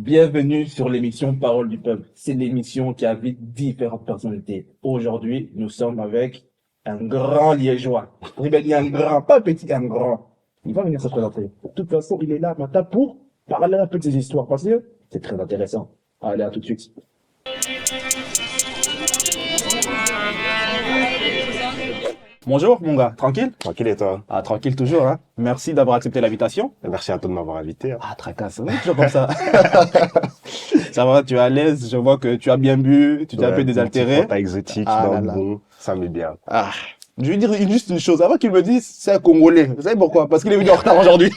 Bienvenue sur l'émission Parole du Peuple. C'est l'émission qui invite différentes personnalités. Aujourd'hui, nous sommes avec un grand liégeois. Oui, ben, il y a un grand, pas un petit, un grand. Il va venir se présenter. De toute façon, il est là maintenant pour parler un peu de ses histoires parce que c'est très intéressant. Allez, à tout de suite. Bonjour, mon gars. Tranquille? Tranquille et toi? Ah, tranquille toujours, hein. Merci d'avoir accepté l'invitation. Merci à toi de m'avoir invité, hein. Ah, tracasse, oui, toujours comme ça. Ça va, tu es à l'aise, je vois que tu as bien bu, tu t'es un peu Ouais, désaltéré. Fanta exotique, Ah dans là le là. bon, ça met bien. Ah, je vais dire juste une chose, avant qu'il me dise, c'est un Congolais. Vous savez pourquoi? Parce qu'il est venu en retard aujourd'hui.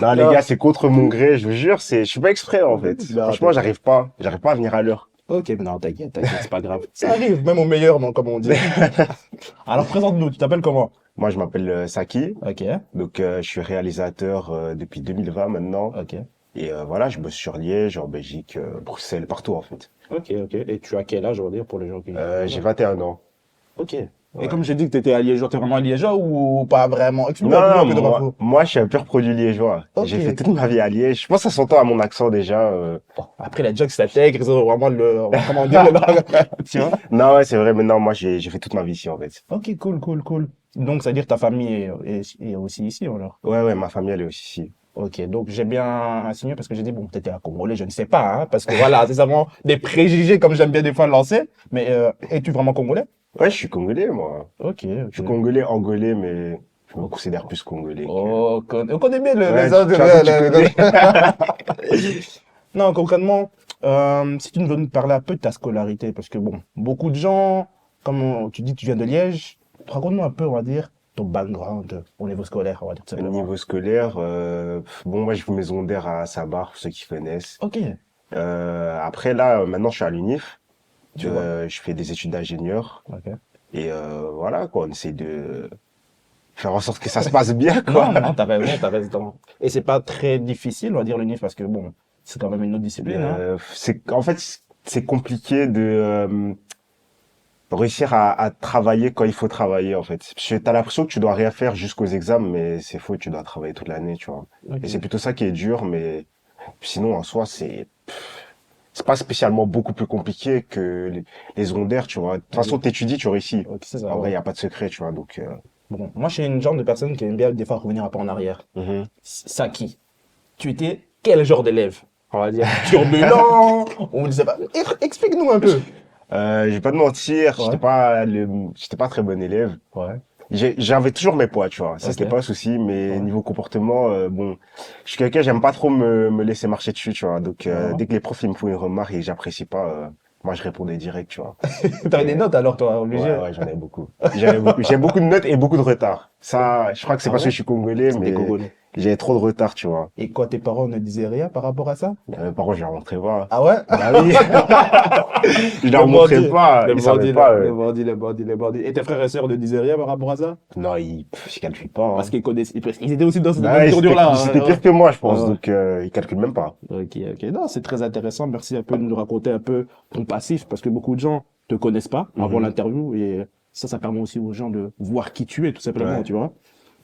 Non, les Ah. gars, c'est contre mon gré, je vous jure, je suis pas exprès, en fait. Non, Franchement, j'arrive pas à venir à l'heure. Ok, mais non, t'inquiète, c'est pas grave. Ça arrive, même au meilleur, non, comme on dit. Alors, présente-nous, tu t'appelles comment? Moi, je m'appelle Saki, Ok, donc je suis réalisateur depuis 2020 maintenant. ok, Et voilà, je bosse sur Liège, en Belgique, Bruxelles, partout, en fait. ok. Et tu as quel âge, on va dire, pour les gens qui... J'ai 21 ans. Ok. Et Ouais. comme j'ai dit que t'étais à Liégeois, t'es vraiment liégeois ou pas vraiment? Non, Explique-moi un non, peu de moi, parcours. moi, je suis un pur produit liégeois. Ok, J'ai fait ok. toute ma vie à Liège. Je pense que ça s'entend à mon accent déjà. Bon, après, les jokes s'intègrent, ils ont vraiment comment dire, tu vois? Non, ouais, c'est vrai, mais non, moi, j'ai fait toute ma vie ici, en fait. Ok, cool. Donc, ça veut dire que ta famille est aussi ici, alors? Ouais, ma famille, elle est aussi ici. Ok, donc j'ai bien signé parce que j'ai dit, bon, t'étais un Congolais, je ne sais pas, hein, parce que voilà, c'est vraiment des préjugés, comme j'aime bien des fois lancer. Mais es-tu vraiment Congolais? Ouais, je suis congolais, moi. Ok, Je suis ok. congolais, angolais, mais je me considère plus congolais que... Oh, on connaît bien Ouais, les tu autres. vois, tu connais. Non, concrètement, si tu nous veux nous parler un peu de ta scolarité, parce que bon, beaucoup de gens, comme tu dis, tu viens de Liège, raconte-nous un peu, on va dire, ton background au niveau scolaire, on va dire tout Au simplement. niveau scolaire, bon, moi, j'ai fait mes secondaires à Sabar, pour ceux qui connaissent. Ok, Après, là, maintenant, je suis à l'UNIF. tu vois. Je fais des études d'ingénieur. Ok. Et voilà, quoi, on essaie de faire en sorte que ça se passe bien, Non, quoi. non, t'as raison. Et c'est pas très difficile, on va dire, le NIF, parce que bon, c'est quand même une autre discipline, hein. En fait, c'est compliqué de réussir à travailler quand il faut travailler, en fait. Parce que t'as l'impression que tu dois rien faire jusqu'aux examens, mais c'est faux, tu dois travailler toute l'année, tu vois. Ok. Et c'est plutôt ça qui est dur, mais sinon, en soi, c'est pas spécialement beaucoup plus compliqué que les secondaires, tu vois. De toute façon, t'étudies, tu réussis. Ok, c'est ça, En vrai, il ouais. n'y a pas de secret, tu vois, donc... Bon, moi, je suis une genre de personne qui aime bien des fois revenir un peu en arrière. mhm. Saki, tu étais quel genre d'élève? On va dire turbulent, on ne sait pas. Explique-nous un peu. Je vais pas te mentir, Ouais. j'étais pas très bon élève. Ouais. J'avais toujours mes poids, tu vois. Ça, c'était Ok. pas un souci, mais Ouais. niveau comportement, bon, je suis quelqu'un, j'aime pas trop me laisser marcher dessus, tu vois. Donc, Ouais. dès que les profs, ils me font une remarque et que j'apprécie pas, moi, je répondais direct, tu vois. T'avais des Et, notes alors, toi, obligé. ouais, j'en ai beaucoup. J'ai beaucoup de notes et beaucoup de retard. Ça, je crois que c'est Ah parce que ouais? je suis congolais, C'était mais Congolais. j'ai trop de retard, tu vois. Et quoi, tes parents ne disaient rien par rapport à ça? Par contre, je leur montrais pas. Ah ouais? Bah oui. Je Le leur montrais bandit, pas. le Ils savaient bandit, pas, le bandit. Et tes frères et sœurs ne disaient rien par rapport à ça? Non, ils calculent pas, Parce hein. qu'ils connaissent, ils étaient aussi dans cette Bah, même tournure-là, ils étaient hein. pires que moi, je pense, Ouais. donc ils calculent même pas. Ok. Non, c'est très intéressant. Merci un peu de nous raconter un peu ton passif, parce que beaucoup de gens te connaissent pas avant Mhm. l'interview, et ça permet aussi aux gens de voir qui tu es, tout simplement, Ouais. tu vois.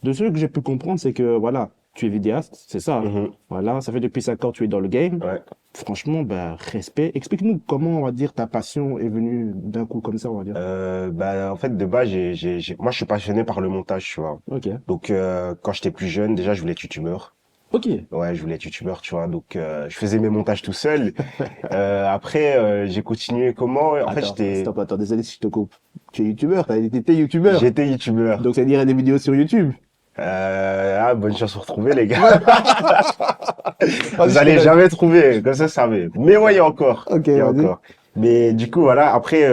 De ce que j'ai pu comprendre, c'est que, voilà, tu es vidéaste, c'est ça, hein. Mhm. Voilà, ça fait depuis 5 ans que tu es dans le game. Ouais. Franchement, ben, respect. Explique-nous comment, on va dire, ta passion est venue d'un coup comme ça, on va dire. Bah, en fait, de base, moi, je suis passionné par le montage, tu vois. Ok. Donc, quand j'étais plus jeune, déjà, je voulais être youtubeur. Ok. Ouais, je voulais être youtubeur, tu vois. Donc, je faisais mes montages tout seul. Après, j'ai continué comment? En fait, Attends, désolé si je te coupe. Tu es youtubeur, t'as été youtubeur. j'étais youtubeur. Donc, c'est-à-dire des vidéos sur YouTube. Bonne chance pour retrouver, les gars. Vas-y, Vous je te allez laisse. jamais trouver, comme ça, ça va. Mais ouais, il y a encore. Ok, Il y a vas-y. encore. Mais du coup, voilà, après,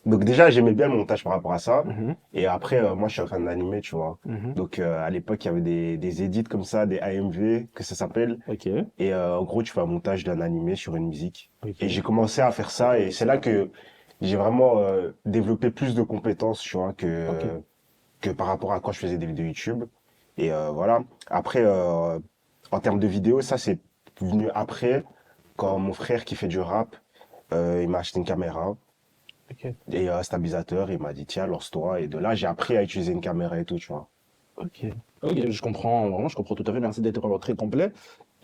donc déjà, j'aimais bien le montage par rapport à ça. Mhm, Et après, moi, je suis un fan d'animé, tu vois. mhm. Donc, à l'époque, il y avait des edits comme ça, des AMV, que ça s'appelle. Ok. Et en gros, tu fais un montage d'un animé sur une musique. Ok. Et j'ai commencé à faire ça. Et c'est là que j'ai vraiment développé plus de compétences, tu vois, Ok. que par rapport à quand je faisais des vidéos YouTube. Et voilà. Après, en termes de vidéos, ça, c'est venu après, quand mon frère qui fait du rap, il m'a acheté une caméra Ok. et un stabilisateur. Il m'a dit, tiens, lance-toi. Et de là, j'ai appris à utiliser une caméra et tout, tu vois. Ok. Ok, je comprends, vraiment, je comprends tout à fait. Merci d'être très complet.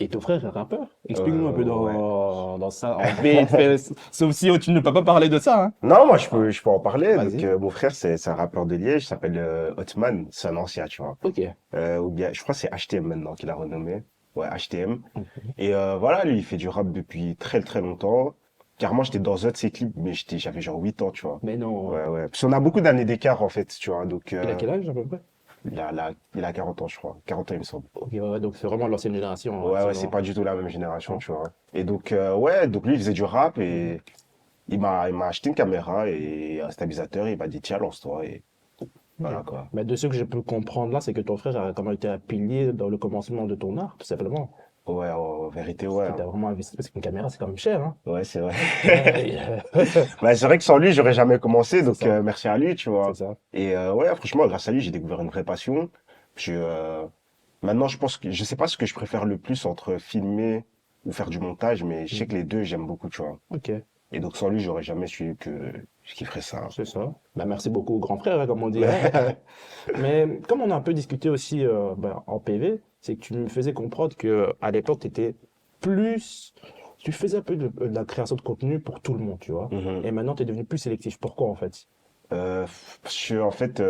Et ton frère est rappeur? Explique-nous un peu Ouais. dans ça, en vite fait, sauf si tu ne peux pas parler de ça, hein. Non, moi, Ah, je peux en parler. Donc, vas-y. mon frère, c'est un rappeur de Liège, il s'appelle Hotman. C'est un ancien, tu vois. Ok. Ou bien, je crois que c'est HTM maintenant qu'il a renommé. Ouais, HTM. Mhm. Et voilà, lui, il fait du rap depuis très, très longtemps. Carrément, j'étais dans un de ses clips, mais j'avais genre 8 ans, tu vois. Mais non. Ouais, ouais. Parce qu'on a beaucoup d'années d'écart, en fait, tu vois. Donc, Il a quel âge à peu près? il a 40 ans, je crois. 40 ans, il me semble. Ok, ouais, ouais, donc c'est vraiment l'ancienne génération, Ouais, ouais, c'est effectivement. pas du tout la même génération, Hein. tu vois. Et donc, ouais, donc lui, il faisait du rap Mhm. et il m'a acheté une caméra et un stabilisateur. Et il m'a dit, tiens, lance-toi. Et Ok. voilà, quoi. Mais de ce que je peux comprendre là, c'est que ton frère a comment été un pilier dans le commencement de ton art, tout simplement. Ouais, en vérité, C'est ouais, qu'il hein. t'a vraiment investi, parce qu'une caméra, c'est quand même cher, hein. Ouais, c'est vrai. Ouais, Bah, c'est vrai que sans lui, j'aurais jamais commencé. c'est Donc, ça, merci à lui, tu c'est vois. ça. Et ouais, franchement, grâce à lui, j'ai découvert une vraie passion. Je, maintenant, je pense que je sais pas ce que je préfère le plus entre filmer ou faire du montage, mais je sais que Mhm. les deux, j'aime beaucoup, tu vois. Ok, Et donc, sans lui, j'aurais jamais su que je kifferais ça. c'est ça. Ben, merci beaucoup, grand frère, hein, comme on dit, hein. Mais, Mais comme on a un peu discuté aussi ben, en PV, c'est que tu me faisais comprendre que à l'époque, tu étais plus. Tu faisais un peu de la création de contenu pour tout le monde, tu vois. mhm. Et maintenant, tu es devenu plus sélectif. Pourquoi, en fait? En fait,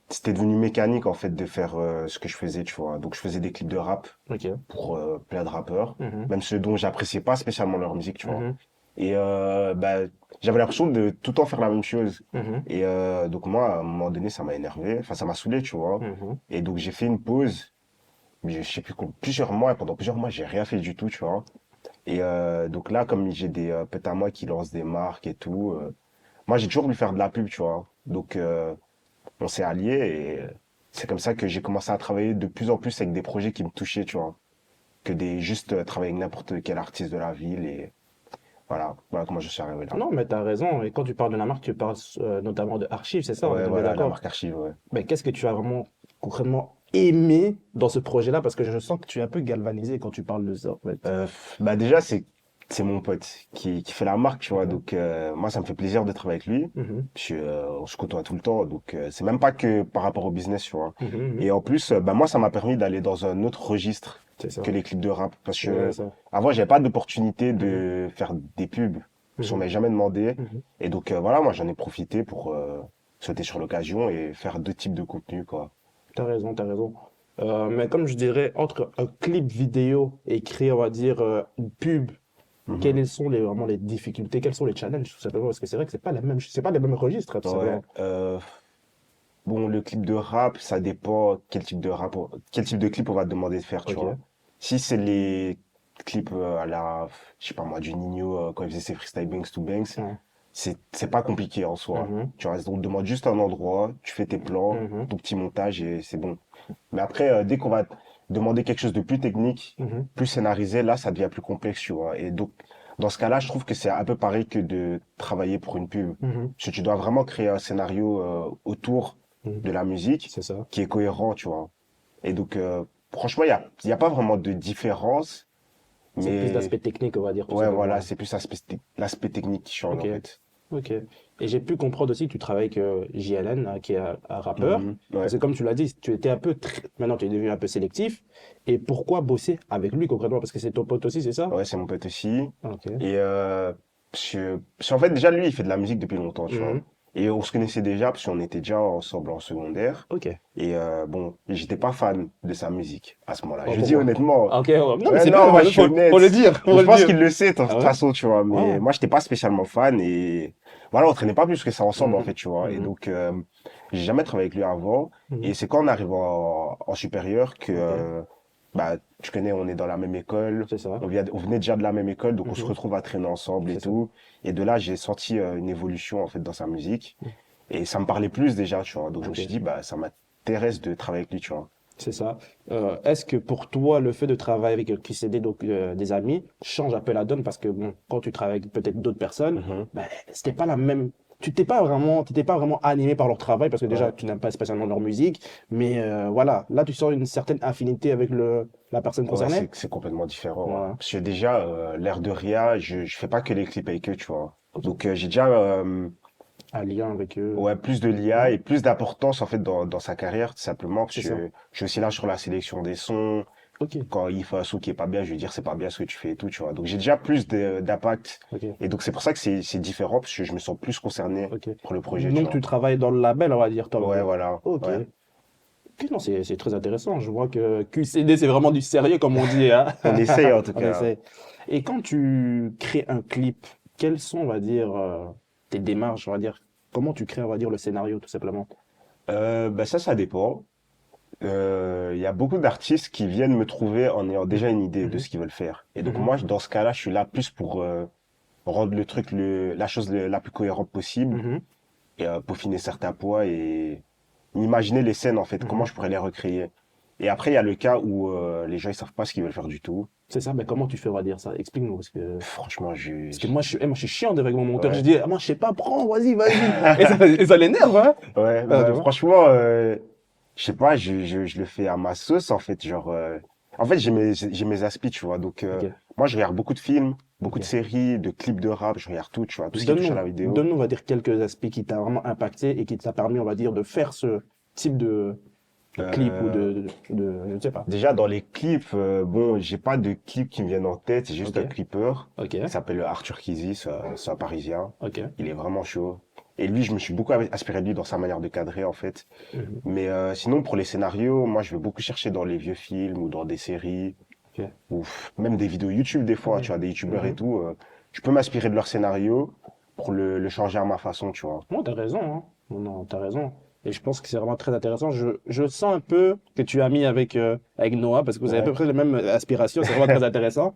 c'était devenu mécanique, en fait, de faire ce que je faisais, tu vois. Donc, je faisais des clips de rap Ok. pour plein de rappeurs, Mhm. même ceux dont j'appréciais pas spécialement leur musique, tu vois. Mhm. Et bah, j'avais l'impression de tout le temps faire la même chose. Mhm. Et donc moi, à un moment donné, ça m'a énervé, enfin ça m'a saoulé, tu vois. Mhm. Et donc j'ai fait une pause, mais je sais plus plusieurs mois, et pendant plusieurs mois, j'ai rien fait du tout, tu vois. Et donc là, comme j'ai des potes à moi qui lancent des marques et tout, moi j'ai toujours voulu faire de la pub, tu vois. Donc on s'est alliés et c'est comme ça que j'ai commencé à travailler de plus en plus avec des projets qui me touchaient, tu vois. Que des juste travailler avec n'importe quel artiste de la ville et voilà, voilà comment je suis arrivé là. Non, mais tu as raison. Et quand tu parles de la marque, tu parles notamment de Archive, c'est ça, on Ouais, est bien voilà, la d'accord. marque Archive, ouais. Mais qu'est-ce que tu as vraiment concrètement aimé dans ce projet-là? Parce que je sens que tu es un peu galvanisé quand tu parles de ça, en fait. Bah déjà, c'est mon pote qui fait la marque, tu vois. Mhm. Donc moi, ça me fait plaisir de travailler avec lui. Mhm. On se côtoie tout le temps, donc c'est même pas que par rapport au business, tu vois. Mhm. Mhm. Et en plus, bah moi, ça m'a permis d'aller dans un autre registre C'est ça. que les clips de rap, parce Ouais, que ça. avant, j'avais pas d'opportunité Mhm. de faire des pubs, parce qu'on Mhm. m'avait jamais demandé. Mhm. Et donc voilà, moi, j'en ai profité pour sauter sur l'occasion et faire deux types de contenus, quoi. T'as raison, t'as raison. Mais comme je dirais, entre un clip vidéo et créer, on va dire, une pub, Mhm. quelles sont vraiment les difficultés, quels sont les challenges, tout simplement? Parce que c'est vrai que c'est pas les mêmes registres, hein, tout Ouais. simplement. Bon, le clip de rap, ça dépend quel type de rap, quel type de clip on va te demander de faire, tu vois. Ok. Si c'est les clips à la, je sais pas moi, du Nino quand il faisait ses freestyle Banks to Banks, Ouais. c'est pas compliqué en soi. Mhm. Tu vois, on te demande juste un endroit, tu fais tes plans, Mhm. ton petit montage et c'est bon. Mais après, dès qu'on va te demander quelque chose de plus technique, Mhm. plus scénarisé, là, ça devient plus complexe, tu vois. Et donc, dans ce cas-là, je trouve que c'est un peu pareil que de travailler pour une pub. Mhm. Parce que tu dois vraiment créer un scénario autour Mhm. de la musique C'est ça. qui est cohérent, tu vois. Et donc, franchement, il y a pas vraiment de différence, C'est plus mais l'aspect technique, on va dire, tout ouais, voilà, simplement. c'est plus l'aspect technique qui change, Ok. en fait. Ok. Et j'ai pu comprendre aussi que tu travailles avec JLN, qui est un rappeur. Mhm, ouais. Parce que comme tu l'as dit, tu étais un peu... Maintenant, tu es devenu un peu sélectif. Et pourquoi bosser avec lui concrètement? Parce que c'est ton pote aussi, c'est ça? Ouais, c'est mon pote aussi. Ok. Et parce qu'en fait, déjà, lui, il fait de la musique depuis longtemps, tu vois. Mhm. Et on se connaissait déjà parce qu'on était déjà ensemble en secondaire. Ok. Et bon, j'étais pas fan de sa musique à ce moment-là. Oh, Je dis pourquoi? honnêtement. Ah, ok, ouais. Non, mais Ouais, c'est bien, non, moi, je suis faut le honnête. dire, faut Je le pense dire. qu'il le sait, de Ah toute ouais? façon, tu vois. Ouais, Mais ouais. moi, j'étais pas spécialement fan. Et voilà, on traînait pas plus que ça ensemble, en Mhm. fait, tu vois. Et Mhm. donc, j'ai jamais travaillé avec lui avant. Et Mhm. c'est quand on arrive en supérieur que, Ok. bah, tu connais, on est dans la même école. C'est ça. On venait déjà de la même école, donc on se Mhm. retrouve à traîner ensemble et C'est ça. tout. Et de là, j'ai senti une évolution, en fait, dans sa musique. Et ça me parlait plus déjà, tu vois. Donc, je me suis Ok. dit, bah, ça m'intéresse de travailler avec lui, tu vois. C'est ça. Est-ce que pour toi, le fait de travailler avec QCD, donc des amis, change un peu la donne? Parce que bon, quand tu travailles avec peut-être d'autres personnes, Mhm. ben, c'était pas la même. T'étais pas vraiment animé par leur travail parce que déjà, Ouais. tu n'aimes pas spécialement leur musique. Mais voilà, là, tu sens une certaine affinité avec la personne Ouais, concernée. c'est complètement différent, hein. Voilà. Parce que déjà, l'air de Ria, je fais pas que les clips avec eux, tu vois. Ok. Donc, j'ai déjà Un lien avec eux. ouais, plus de l'IA Ouais, et plus d'importance, en fait, dans sa carrière, tout simplement. Parce c'est ça. que je suis aussi là sur la sélection des sons, Ok. Quand il fait un son qui est pas bien, je vais dire c'est pas bien ce que tu fais et tout, tu vois. Donc j'ai déjà plus d'impact. Ok. Et donc c'est pour ça que c'est différent, parce que je me sens plus concerné Ok. pour le projet, tu Donc, vois. tu travailles dans le label, on va dire, toi. Ouais, voilà. Ok. Ouais. Ok, non, c'est très intéressant. Je vois que QCD, c'est vraiment du sérieux, comme on dit, hein. On essaye en tout On cas. essaie. Et quand tu crées un clip, quelles sont, on va dire, tes démarches, on va dire, comment tu crées, on va dire, le scénario, tout simplement? Bah ça dépend. Il y a beaucoup d'artistes qui viennent me trouver en ayant déjà une idée de Mhm. ce qu'ils veulent faire. Et donc Mhm. moi, dans ce cas-là, je suis là plus pour rendre le truc, la chose la plus cohérente possible Mhm. et peaufiner certains points et imaginer les scènes en fait, comment Mhm. je pourrais les recréer. Et après, il y a le cas où les gens ils savent pas ce qu'ils veulent faire du tout. C'est ça, mais comment tu fais, on va dire ça? Explique-nous, Franchement, parce que moi, moi, je suis chiant avec mon monteur. Je ouais. dis, ah, moi, je sais pas, prends, vas-y, vas-y. Et ça l'énerve, hein? Ouais, Ah, tu bah, vois? franchement, je sais pas, je le fais à ma sauce en fait, genre. En fait, j'ai mes aspects, tu vois. Donc, Ok, moi, je regarde beaucoup de films, beaucoup de ok. séries, de clips de rap, je regarde tout, tu vois, tout ce qui touche à Donne-nous, la vidéo. donne-nous, on va dire, quelques aspects qui t'a vraiment impacté et qui t'a permis, on va dire, de faire ce type de clip ou Euh, je ne sais pas. Déjà, dans les clips, bon, j'ai pas de clips qui me viennent en tête, c'est juste Ok, un clipper. ok, Il s'appelle Arthur Kizzy, c'est un Parisien. ok. Il est vraiment chaud. Et lui, je me suis beaucoup inspiré de lui dans sa manière de cadrer, en fait. Mhm. Mais sinon, pour les scénarios, moi, je vais beaucoup chercher dans les vieux films ou dans des séries, Ok. ou même des vidéos YouTube, des fois, tu Mhm. vois, des YouTubeurs et Mhm. tout. Je peux m'inspirer de leur scénario pour le changer à ma façon, tu vois. Non, t'as raison, hein. Non, non, t'as raison. Et je pense que c'est vraiment très intéressant. Je sens un peu que tu as mis avec Noah, parce que vous avez à peu Ouais. près les mêmes aspirations. C'est vraiment très intéressant.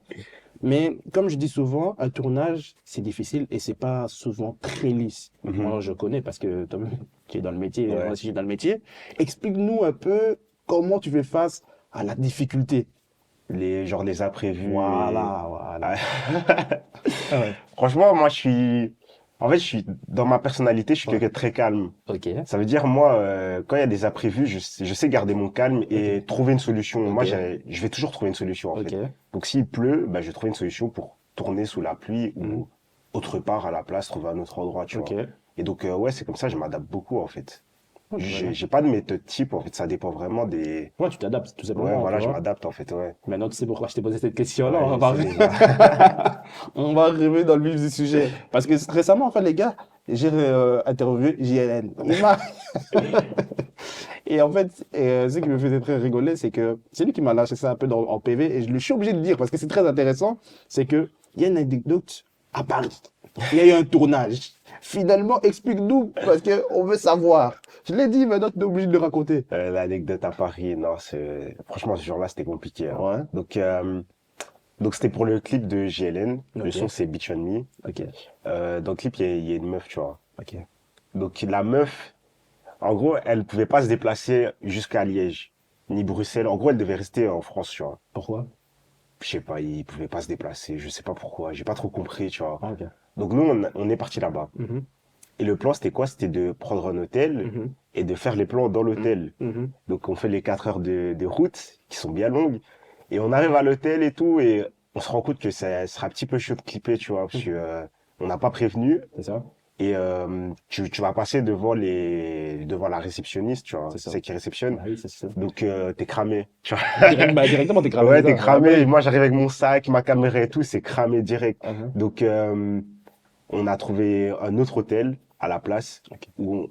Mais comme je dis souvent, un tournage, c'est difficile et c'est pas souvent très lisse. Mhm. Moi, je connais parce que toi tu es dans le métier, moi Ouais. aussi, je suis dans le métier. Explique-nous un peu comment tu fais face à la difficulté. Genre les imprévus et... Voilà, voilà. Ah ouais. Franchement, moi, en fait, dans ma personnalité, je suis Ouais. quelqu'un de très calme. Ok, Ça veut dire, moi, quand il y a des imprévus, je sais garder mon calme et ok, trouver une solution. Moi, ok, je vais toujours trouver une solution, en fait. ok. Donc, s'il pleut, bah, je vais trouver une solution pour tourner sous la pluie Mhm. ou autre part à la place, trouver un autre endroit, tu Ok. vois. Et donc, ouais, c'est comme ça, je m'adapte beaucoup, en fait. Oh, très bien. J'ai pas de méthode type, en fait, ça dépend vraiment des... Ouais, tu t'adaptes tout Ouais, simplement, tu voilà, je vois. m'adapte, en fait, ouais. Maintenant, tu sais pourquoi je t'ai posé cette question-là. Ouais, On je va, sais déjà. on va arriver dans le vif du sujet. Parce que récemment, en fait, les gars, j'ai interviewé JLN. Il m'a. Et en fait, ce qui me faisait très rigoler, c'est que c'est lui qui m'a lâché ça un peu en PV. Et je suis obligé de le dire parce que c'est très intéressant. C'est qu'il y a une anecdote à Paris. Il y a eu un tournage. Finalement, explique-nous parce qu'on veut savoir. Je l'ai dit, maintenant, tu es obligé de le raconter. L'anecdote à Paris, non, franchement, ce jour-là, c'était compliqué, hein. Ouais, Donc c'était pour le clip de JLN. Le son, ok, c'est Beach on Me. ok, Dans le clip, il y a une meuf, tu vois. ok. Donc la meuf, en gros, elle pouvait pas se déplacer jusqu'à Liège, ni Bruxelles. En gros, elle devait rester en France, tu vois. Pourquoi? Je sais pas, il pouvait pas se déplacer. Je sais pas pourquoi. J'ai pas trop compris, tu vois. Ah, ok. Donc nous, on est parti là-bas. Mhm, Et le plan, c'était quoi? C'était de prendre un hôtel mhm, et de faire les plans dans mhm, l'hôtel. mhm. Donc on fait les 4 heures de route, qui sont bien longues. Et on arrive à l'hôtel et tout, et on se rend compte que ça sera un petit peu chaud de clipper, tu vois, parce que on n'a pas prévenu. C'est ça? Et tu vas passer devant la réceptionniste, tu vois, C'est ça. celle qui réceptionne. Bah oui, c'est ça. Donc t'es cramé, tu vois. Directement, t'es cramé, Ouais, c'est t'es ça. Ah, bah cramé. oui. Moi, j'arrive avec mon sac, ma caméra et tout, c'est cramé direct. Mhm. Donc on a trouvé un autre hôtel à la place Ok. où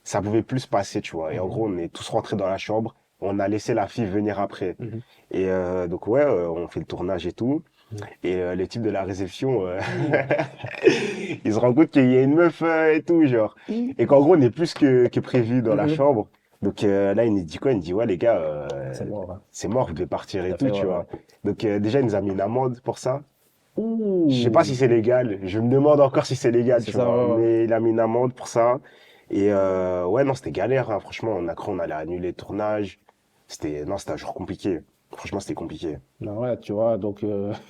ça pouvait plus se passer, tu vois. Et en Mhm. gros, on est tous rentrés dans la chambre. On a laissé la fille venir après. Mhm. Et donc ouais, on fait le tournage et tout. Mhm. Et le type de la réception, il se rend compte qu'il y a une meuf et tout, genre. Et qu'en gros, on est plus que prévu dans la Mhm. chambre. Donc là, il nous dit quoi? Il nous dit, ouais, les gars, C'est bon, hein. c'est mort, vous devez partir Tout et à tout, fait, tu ouais, vois. ouais. Donc déjà, il nous a mis une amende pour ça. Ouh. Je sais pas si c'est légal. Je me demande encore si c'est légal, C'est tu ça, vois. ouais, ouais. Mais il a mis une amende pour ça. Et ouais, non, c'était galère, hein. Franchement, on a cru on allait annuler le tournage. Non, c'était un jour compliqué. Franchement, c'était compliqué. Non, ouais, tu vois, donc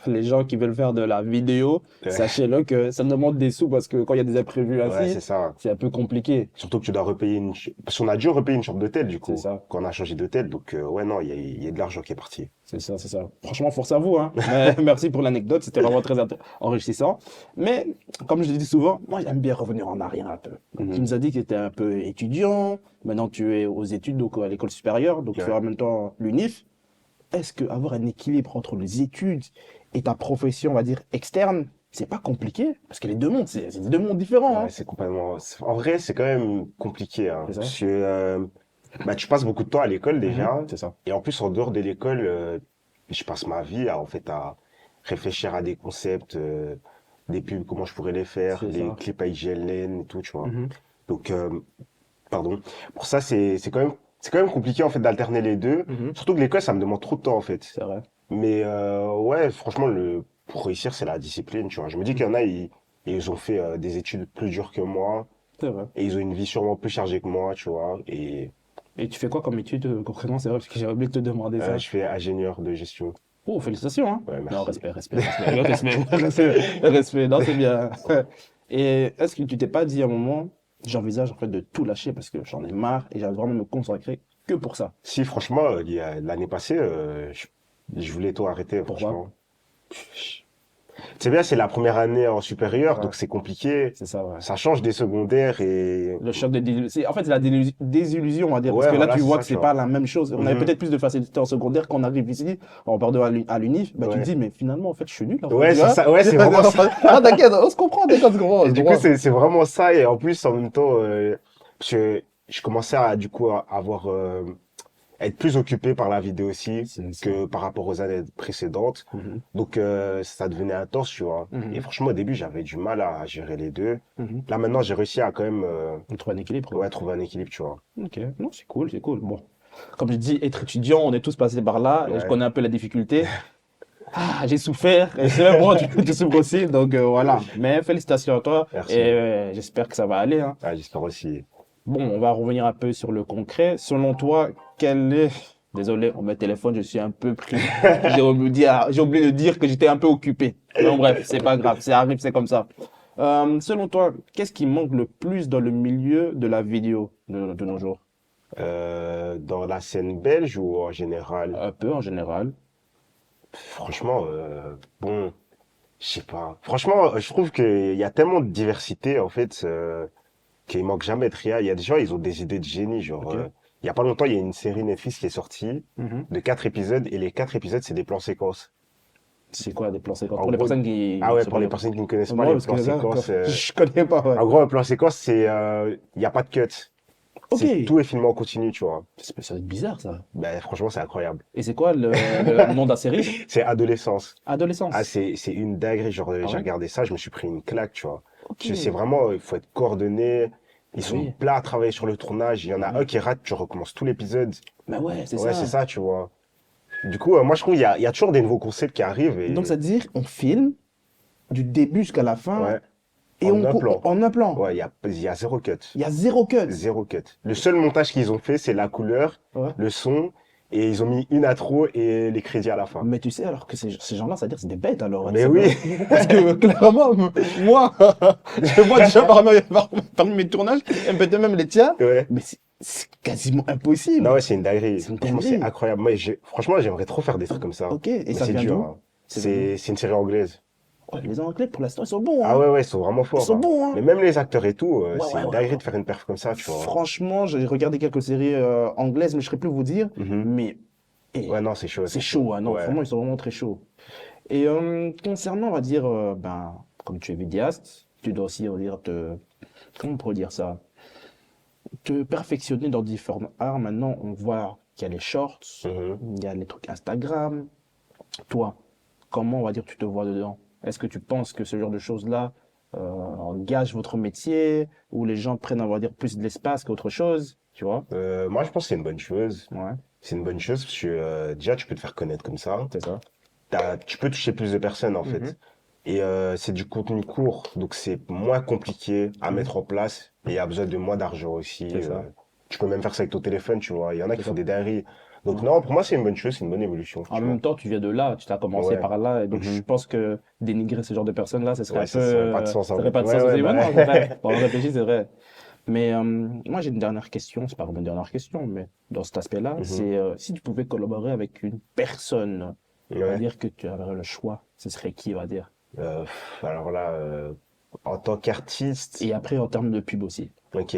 les gens qui veulent faire de la vidéo, sachez-le que ça demande des sous parce que quand il y a des imprévus Ouais, ainsi, c'est ça. c'est un peu compliqué. Surtout que tu dois repayer parce qu'on a dû repayer une chambre d'hôtel, du C'est coup, ça, quand on a changé d'hôtel. Donc, ouais, non, il y a de l'argent qui est parti. c'est ça, c'est ça. Franchement, force à vous, hein. Mais merci pour l'anecdote, c'était vraiment très enrichissant. Mais comme je le dis souvent, moi j'aime bien revenir en arrière un peu. Tu Mhm. nous as dit que tu étais un peu étudiant, maintenant tu es aux études, donc à l'école supérieure, donc tu fais Ouais. en même temps l'UNIF. est-ce que avoir un équilibre entre les études et ta profession, on va dire, externe, c'est pas compliqué? Parce que les deux mondes, c'est des deux mondes différents, hein. Ouais, c'est complètement. En vrai, c'est quand même compliqué, hein, C'est ça? parce que bah, tu passes beaucoup de temps à l'école déjà, C'est ça. et en plus en dehors de l'école, je passe ma vie à, en fait à réfléchir à des concepts, des pubs, comment je pourrais les faire, C'est les ça. clips à IGLN et tout, tu vois. Mhm. Donc, pardon. Pour ça, c'est quand même compliqué en fait d'alterner les deux. Mhm. Surtout que l'école, ça me demande trop de temps en fait. C'est vrai. Mais ouais, franchement, pour réussir, c'est la discipline, tu vois. Je me dis qu'il y en a, ils ont fait des études plus dures que moi C'est vrai. et ils ont une vie sûrement plus chargée que moi, tu vois. Et Et tu fais quoi comme étude concrètement? C'est vrai, parce que j'ai oublié de te demander ça. je fais ingénieur de gestion. Oh, félicitations, hein. Ouais, Non, merci. respect. Non, c'est bien. Et est-ce que tu t'es pas dit à un moment, j'envisage en fait de tout lâcher parce que j'en ai marre et j'aimerais vraiment me consacrer que pour ça? Si, franchement, l'année passée, je voulais tout arrêter, Pourquoi? franchement. C'est bien, c'est la première année en supérieur, Ouais. donc c'est compliqué. C'est ça, ouais. Ça change des secondaires et Le choc de désillusion. En fait, c'est la désillusion, on va dire. Parce ouais, que là, voilà, tu c'est vois ça, que tu c'est vois. pas la même chose. On avait Mhm. peut-être plus de facilité en secondaire quand on arrive ici, on part à l'UNIF. Bah, tu te Ouais. dis, mais finalement, en fait, je suis nul. En fait, Ouais, tu c'est vois. ça, ouais, c'est vraiment ça. Ah, t'inquiète, on se comprend, t'inquiète, on se comprend, on Et se du coup, comprend. c'est vraiment ça. Et en plus, en même temps, parce que je commençais à, du coup, à avoir, être plus occupé par la vidéo aussi C'est ça. que par rapport aux années précédentes. Mhm. Donc, ça devenait intense, tu vois. Mhm. Et franchement, au début, j'avais du mal à gérer les deux. Mhm. Là, maintenant, j'ai réussi à quand même, On trouve un équilibre, quoi. ouais, trouver un équilibre, tu vois. Ok, non, c'est cool, c'est cool. Bon, comme je dis, être étudiant, on est tous passés par là, et je Ouais. connais un peu la difficulté. Ah, j'ai souffert, et c'est même moi, tu souffres aussi, donc voilà. Mais félicitations à toi, Merci. et j'espère que ça va aller, hein. Ah, j'espère aussi. Bon, on va revenir un peu sur le concret. Selon toi, quel est... Désolé, on met le téléphone, je suis un peu pris. J'ai oublié de dire que j'étais un peu occupé. Non, bref, c'est pas grave, ça arrive, c'est comme ça. Selon toi, qu'est-ce qui manque le plus dans le milieu de la vidéo de nos jours? Dans la scène belge ou en général? Un peu en général. Franchement, bon, je sais pas. Franchement, je trouve qu'il y a tellement de diversité, en fait, qu'il manque jamais de rien. Il y a des gens, ils ont des idées de génie. Genre, Ok. il y a pas longtemps, il y a une série Netflix qui est sortie Mhm. de 4 épisodes, et les 4 épisodes, c'est des plans séquences. C'est quoi des plans séquences? En Pour les gros, personnes qui ah ouais, sont pour pas les au- personnes qui ne connaissent pas Moi, les parce que plans là, séquences, je connais pas, ouais. en gros, un plan séquence, c'est, il n'y a pas de cut. Ok. Tout est filmé en continu, tu vois. Ça va être bizarre, ça. Ben, franchement, c'est incroyable. Et c'est quoi le nom de la série? C'est adolescence. Adolescence. Ah, c'est une dinguerie. Genre, Ah j'ai ouais? regardé ça, je me suis pris une claque, tu vois. Ok. C'est vraiment, il faut être coordonné. Ils Ah sont oui. plats à travailler sur le tournage. Il y en a Mhm. un qui rate, tu recommences tout l'épisode. Bah ouais, c'est Ouais, ça. c'est ça, tu vois. Du coup, moi, je trouve il y a toujours des nouveaux concepts qui arrivent et Donc, c'est-à-dire, on filme du début jusqu'à la fin ouais, et en un plan. en un plan. Ouais, il y a zéro cut. Il y a zéro cut. Zéro cut. Le seul montage qu'ils ont fait, c'est la couleur, Ouais. le son, et ils ont mis une intro et les crédits à la fin. Mais tu sais, alors que ces gens-là, c'est-à-dire c'est des bêtes alors. Mais c'est oui. pas- Parce que clairement, moi, je vois déjà parmi mes tournages, et peut-être même les tiens, Ouais. mais c'est quasiment impossible. Non, ouais, c'est une dinguerie. C'est une Franchement, c'est dinguerie. incroyable. Moi, franchement, j'aimerais trop faire des trucs comme ça. Ok, et Mais ça c'est vient dur, d'où? hein. C'est C'est une série anglaise. Ouais, les Anglais, pour l'instant, ils sont bons. Ah Hein. ouais, ils sont vraiment Ils forts. sont Hein. bons. Hein. Mais même les acteurs et tout, Ouais, c'est ouais, une ouais, dinguerie ouais. de faire une perf comme ça, tu vois. Franchement, j'ai regardé quelques séries anglaises, mais je ne saurais plus vous dire. Mhm. Mais eh, Ouais, non, c'est chaud. c'est chaud, hein, non, Ouais. vraiment, ils sont vraiment très chauds. Et concernant, on va dire, ben, comme tu es vidéaste, tu dois aussi, on va dire, comment on pourrait dire ça? Te perfectionner dans différents arts. Maintenant, on voit qu'il y a les shorts, Mhm. il y a les trucs Instagram. Toi, comment, on va dire, tu te vois dedans? Est-ce que tu penses que ce genre de choses-là engage votre métier, ou les gens prennent, on va dire, plus de l'espace qu'autre chose, tu vois? Moi, je pense que c'est une bonne chose. Ouais, C'est une bonne chose parce que déjà, tu peux te faire connaître comme ça. c'est ça. Tu peux toucher plus de personnes, en Mhm. fait. Et c'est du contenu court, donc c'est moins compliqué à Mhm. mettre en place et il y a besoin de moins d'argent aussi. C'est ça. Tu peux même faire ça avec ton téléphone, tu vois. Il y en a qui C'est font ça. des dingueries. Donc Ouais. non, pour moi, c'est une bonne chose, c'est une bonne évolution. En tu même temps, tu viens de là, tu t'as commencé Ouais. par là, et donc Mhm. je pense que dénigrer ce genre de personnes-là, ce serait Ouais, un ça peu, serait pas de sens, ça hein. aurait pas de Ouais, sens ouais, aussi. bah Ouais, non, ouais. c'est vrai. Quand on réfléchit, c'est vrai. Mais moi, j'ai une dernière question, c'est pas vraiment une dernière question, mais dans cet aspect-là, Mhm. c'est si tu pouvais collaborer avec une personne, on va Ouais. dire que tu avais le choix, ce serait qui, on va dire? Alors là, en tant qu'artiste, Et après, en termes de pub aussi. ok.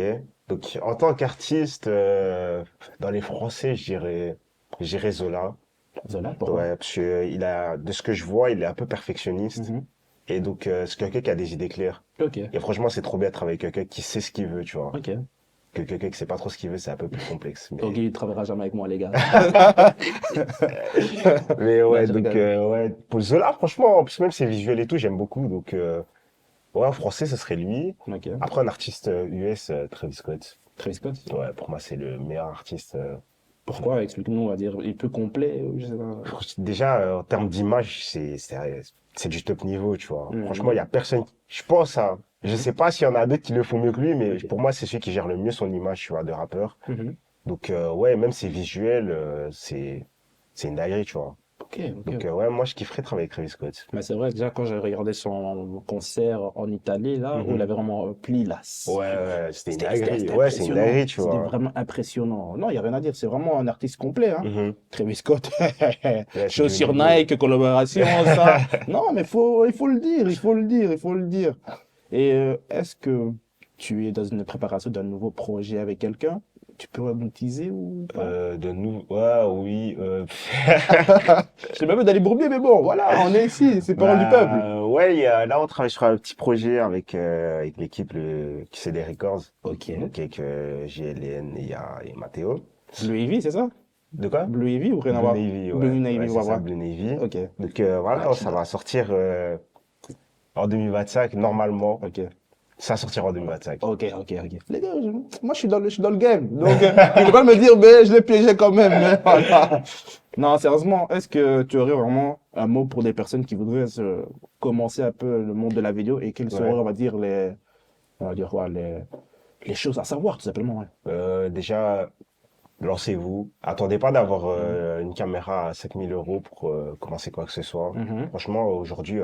Donc en tant qu'artiste, dans les Français, je dirais Zola. Zola, pourquoi? Ouais, parce que de ce que je vois, il est un peu perfectionniste. Mhm. Et donc, c'est quelqu'un qui a des idées claires. Ok, Et franchement, c'est trop bien de travailler avec quelqu'un qui sait ce qu'il veut, tu vois. ok. Que quelqu'un qui sait pas trop ce qu'il veut, c'est un peu plus complexe. Donc il ne travaillera jamais avec moi, les gars. Mais Non, ouais, je donc, rigole. ouais, pour Zola, franchement, en plus, même ses visuels et tout, j'aime beaucoup. Donc, ouais, en français, ce serait lui. Ok. Après, un artiste US, Travis Scott. Travis Scott. Ouais, pour moi, c'est le meilleur artiste. Pourquoi? Explique-nous, on va dire, il est peu complet, ou je sais pas. Déjà, en termes d'image, c'est du top niveau, tu vois. Mhm. Franchement, il y a personne, je pense, hein, je Mhm. sais pas s'il y en a d'autres qui le font mieux que lui, mais Ok. pour moi, c'est celui qui gère le mieux son image, tu vois, de rappeur. Mhm. Donc, ouais, même ses visuels, c'est une dinguerie, tu vois. Ok, ok. Donc, ouais, moi, je kifferais travailler avec Travis Scott. Mais c'est vrai, déjà, quand j'ai regardé son concert en Italie, là, où il Mhm. avait vraiment plié la Ouais, ouais, c'était une C'était dinguerie. c'était Ouais, c'est une impressionnant. dinguerie, tu C'était vois. vraiment impressionnant. Non, il n'y a rien à dire. C'est vraiment un artiste complet. Hein. Mhm. Travis Scott, Ouais, c'est du haut chaussures niveau. Nike, collaboration, ça. Non, mais il faut le dire, il faut le dire, il faut le dire. Et est-ce que tu es dans une préparation d'un nouveau projet avec quelqu'un? Tu peux nous teaser ou pas? De nous, ouais, oui. Je sais même pas d'aller bourbier, mais bon, voilà, on est ici, c'est parole du peuple. Ouais, là, on travaille sur un petit projet avec l'équipe qui c'est des records. Ok. Donc, avec JLN et Mathéo. Blue Ivy, c'est ça? De quoi? Blue Ivy ou rien à Blue voir? Navy, Blue ouais. Navy, Ouais, c'est ça, voilà. Blue Navy. Ok, Donc, voilà, ça va sortir en 2025, normalement. ok. Ça sortira en 2025. Ok, ok, ok. Les gars, moi je suis dans le game. Donc, tu peux pas me dire, mais je l'ai piégé quand même. Mais voilà. Non, sérieusement, est-ce que tu aurais vraiment un mot pour des personnes qui voudraient commencer un peu le monde de la vidéo et quelles seraient, Ouais. on va dire, les choses à savoir, tout simplement. Ouais. Déjà, lancez-vous. Attendez pas d'avoir une caméra à 5000 euros pour commencer quoi que ce soit. Mhm. Franchement, aujourd'hui,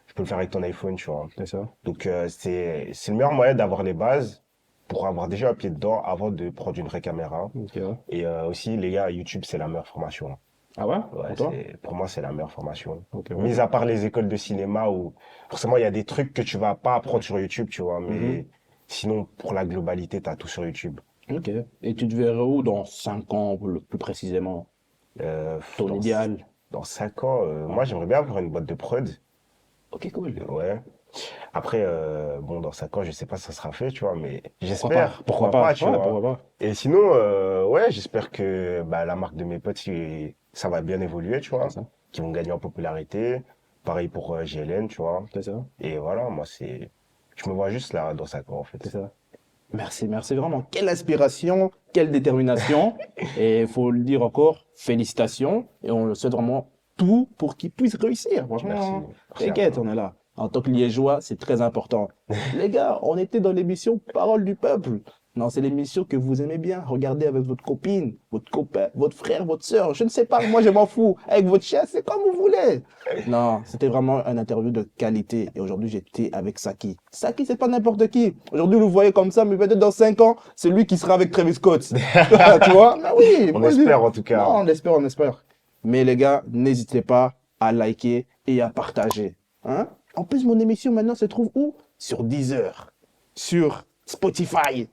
je peux le faire avec ton iPhone, tu vois. C'est ça. Donc, c'est le meilleur moyen d'avoir les bases pour avoir déjà un pied dedans avant de prendre une vraie caméra. Ok. Et aussi, les gars, YouTube, c'est la meilleure formation. Ah ouais? Ouais, Pour toi? pour moi, c'est la meilleure formation. Ok, ouais. Mis à part les écoles de cinéma où forcément il y a des trucs que tu vas pas apprendre sur YouTube, tu vois, mais Mhm. sinon, pour la globalité, tu as tout sur YouTube. Ok. Et tu te verrais où dans 5 ans, plus précisément? Euh, Ton dans, idéal? dans 5 ans, moi, j'aimerais bien avoir une boîte de prod. Ok, cool. Ouais. Après, bon, dans 5 ans, je sais pas si ça sera fait, tu vois, mais Pourquoi pas? j'espère. Pourquoi pas, tu Ouais, vois. pourquoi pas? Et sinon, ouais, j'espère que bah, la marque de mes potes, ça va bien évoluer, tu vois, C'est ça. qu'ils vont gagner en popularité. Pareil pour GLN, tu vois. C'est ça. Et voilà, moi, je me vois juste là, dans 5 ans, en C'est fait. ça. Merci, merci vraiment. Quelle inspiration, quelle détermination. Et il faut le dire encore, félicitations. Et on le souhaite vraiment tout pour qu'il puisse réussir. Merci. Franchement, Merci à t'inquiète, toi. on est là. En tant que Liégeois, c'est très important. Les gars, on était dans l'émission Parole du peuple. Non, c'est l'émission que vous aimez bien. Regardez avec votre copine, votre copain, votre frère, votre soeur. Je ne sais pas, moi je m'en fous. Avec votre chien, c'est comme vous voulez. Non, c'était vraiment un interview de qualité. Et aujourd'hui, j'étais avec Saki. Saki, c'est pas n'importe qui. Aujourd'hui, vous le voyez comme ça, mais peut-être dans 5 ans, c'est lui qui sera avec Travis Scott. Tu vois? Ah oui, On faut le dire. espère, en tout cas. Non, on espère, on espère. Mais les gars, n'hésitez pas à liker et à partager. Hein? En plus, mon émission maintenant se trouve où? Sur Deezer, sur Spotify,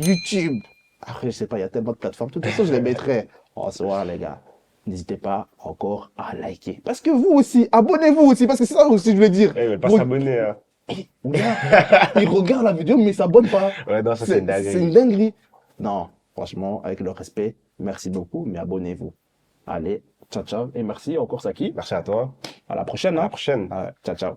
YouTube. Après, je sais pas, il y a tellement de plateformes. De toute façon, je les mettrai. En soir, les gars. N'hésitez pas encore à liker. Parce que vous aussi, abonnez-vous aussi, parce que c'est ça aussi, je veux dire. Eh, ils veulent pas Vous- s'abonner, hein. Regarde, ils regardent la vidéo, mais ils s'abonnent pas. Ouais, non, ça, c'est une C'est une dinguerie. dinguerie. Non, franchement, avec le respect, merci beaucoup, mais abonnez-vous. Allez, ciao, ciao. Et merci encore, Saki. Merci à toi. À la prochaine. À Hein. la prochaine. Ouais, ciao, ciao.